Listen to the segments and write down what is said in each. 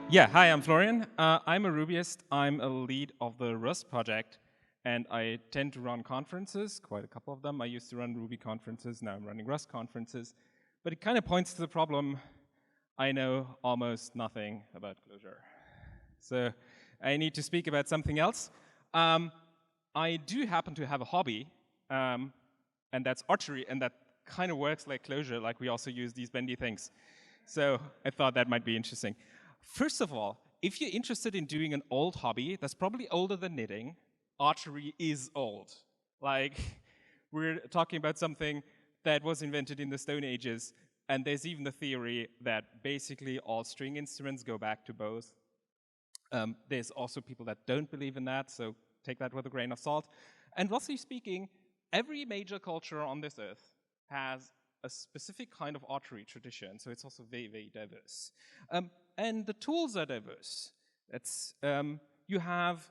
Yeah, hi, I'm Florian. I'm a Rubyist. I'm a lead of the Rust project, and I tend to run conferences, quite a couple of them. I used to run Ruby conferences, now I'm running Rust conferences. But it kind of points to the problem, I know almost nothing about Clojure. So I need to speak about something else. I do happen to have a hobby, and that's archery, and that kind of works like Clojure, like we also use these bendy things. So I thought that might be interesting. First of all, if you're interested in doing an old hobby that's probably older than knitting, archery is old. Like, we're talking about something that was invented in the Stone Ages, and there's even the theory that basically all string instruments go back to bows. There's also people that don't believe in that, so take that with a grain of salt. And roughly speaking, every major culture on this earth has a specific kind of archery tradition, so it's also very, very diverse. And the tools are diverse. You have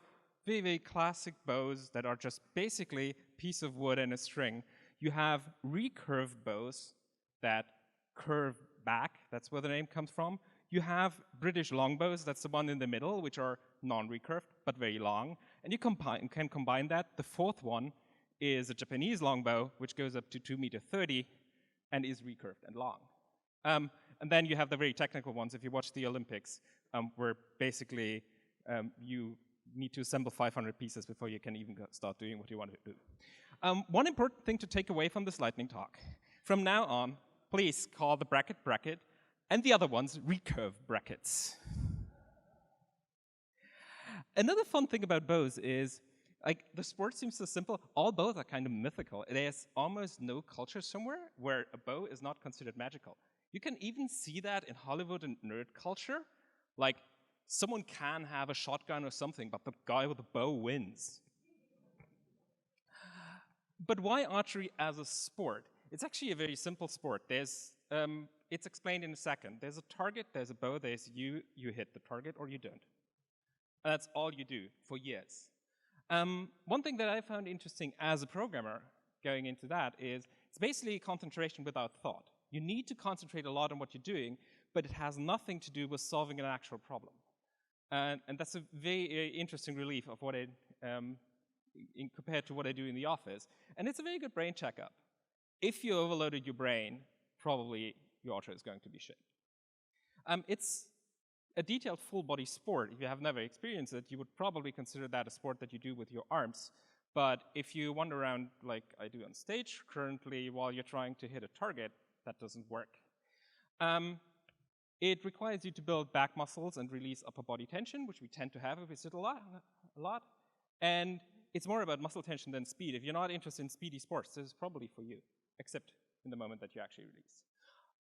very, very classic bows that are just basically a piece of wood and a string. You have recurved bows that curve back, that's where the name comes from. You have British longbows, that's the one in the middle, which are non-recurved, but very long. And you can combine that. The fourth one is a Japanese longbow, which goes up to 2.30 meters and is recurved and long. And then you have the very technical ones. If you watch the Olympics, where basically you need to assemble 500 pieces before you can even start doing what you want to do. One important thing to take away from this lightning talk, from now on, please call the bracket bracket, and the other ones recurve brackets. Another fun thing about bows is, like, the sport seems so simple. All bows are kind of mythical. There's almost no culture somewhere where a bow is not considered magical. You can even see that in Hollywood and nerd culture. Like, someone can have a shotgun or something, but the guy with the bow wins. But why archery as a sport? It's actually a very simple sport. It's explained in a second. There's a target, there's a bow, there's you hit the target or you don't. And that's all you do for years. One thing that I found interesting as a programmer going into that is it's basically concentration without thought. You need to concentrate a lot on what you're doing, but it has nothing to do with solving an actual problem. And that's a very interesting relief of what compared to what I do in the office. And it's a very good brain checkup. If you overloaded your brain, probably your archer is going to be shit. It's a detailed full-body sport. If you have never experienced it, you would probably consider that a sport that you do with your arms. But if you wander around like I do on stage currently while you're trying to hit a target, that doesn't work. It requires you to build back muscles and release upper body tension, which we tend to have if we sit a lot. And it's more about muscle tension than speed. If you're not interested in speedy sports, this is probably for you, except in the moment that you actually release.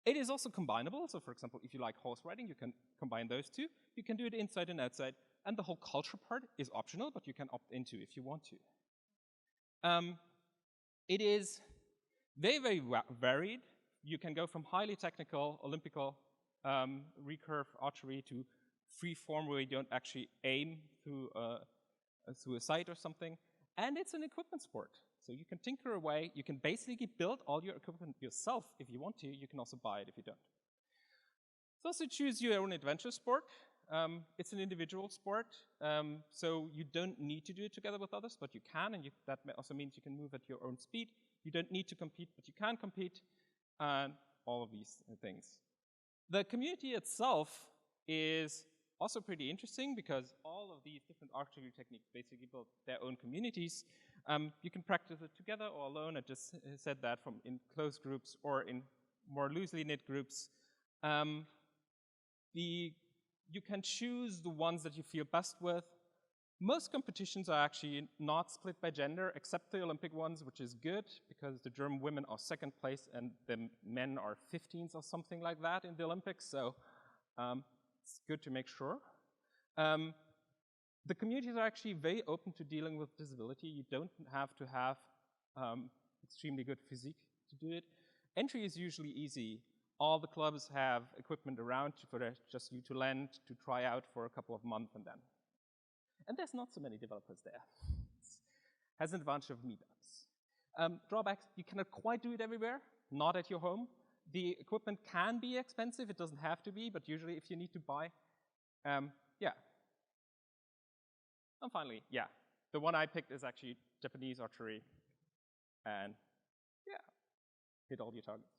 It is also combinable. So for example, if you like horse riding, you can combine those two. You can do it inside and outside. And the whole culture part is optional, but you can opt into if you want to. It is very, very varied. You can go from highly technical, Olympical recurve archery to free form where you don't actually aim through a sight or something. And it's an equipment sport. So you can tinker away. You can basically build all your equipment yourself if you want to. You can also buy it if you don't. So also choose your own adventure sport. It's an individual sport, so you don't need to do it together with others, but you can, and that also means you can move at your own speed. You don't need to compete, but you can compete, and all of these things. The community itself is also pretty interesting because all of these different archery techniques basically build their own communities. You can practice it together or alone. I just said that from in closed groups or in more loosely knit groups. You can choose the ones that you feel best with. Most competitions are actually not split by gender, except the Olympic ones, which is good, because the German women are second place and the men are 15th or something like that in the Olympics, so it's good to make sure. The communities are actually very open to dealing with disability. You don't have to have extremely good physique to do it. Entry is usually easy. All the clubs have equipment around for just you to lend, to try out for a couple of months and then. And there's not so many developers there. It has an advantage of meetups. Drawbacks, you cannot quite do it everywhere, not at your home. The equipment can be expensive, it doesn't have to be, but usually if you need to buy Yeah. And finally, yeah, the one I picked is actually Japanese archery. And yeah, hit all your targets.